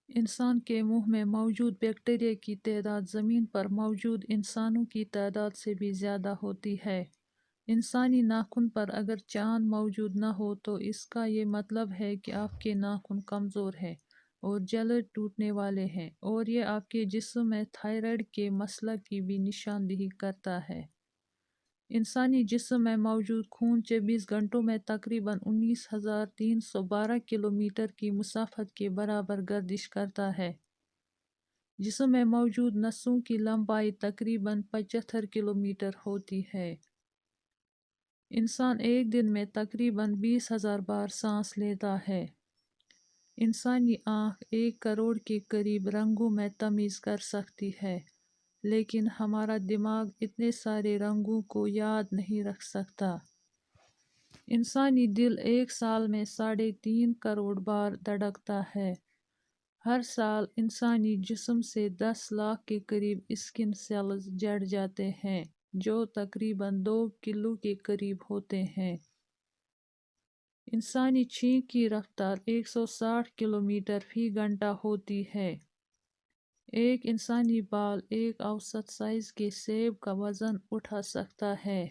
انسان کے منہ میں موجود بیکٹیریا کی تعداد زمین پر موجود انسانوں کی تعداد سے بھی زیادہ ہوتی ہے۔ انسانی ناخن پر اگر چاند موجود نہ ہو تو اس کا یہ مطلب ہے کہ آپ کے ناخن کمزور ہیں اور جلد ٹوٹنے والے ہیں، اور یہ آپ کے جسم میں تھائرائیڈ کے مسئلہ کی بھی نشاندہی کرتا ہے۔ انسانی جسم میں موجود خون 24 گھنٹوں میں تقریباً 19,312 کلومیٹر کی مسافت کے برابر گردش کرتا ہے۔ جسم میں موجود نسوں کی لمبائی تقریباً 75 کلومیٹر ہوتی ہے۔ انسان ایک دن میں تقریباً 20,000 بار سانس لیتا ہے۔ انسانی آنکھ 1 کروڑ کے قریب رنگوں میں تمیز کر سکتی ہے، لیکن ہمارا دماغ اتنے سارے رنگوں کو یاد نہیں رکھ سکتا۔ انسانی دل ایک سال میں 3.5 کروڑ بار دھڑکتا ہے۔ ہر سال انسانی جسم سے 10 لاکھ کے قریب اسکن سیلز جڑ جاتے ہیں، جو تقریباً 2 کلو کے قریب ہوتے ہیں۔ انسانی چھینک کی رفتار 160 کلومیٹر فی گھنٹہ ہوتی ہے۔ ایک انسانی بال ایک اوسط سائز کے سیب کا وزن اٹھا سکتا ہے۔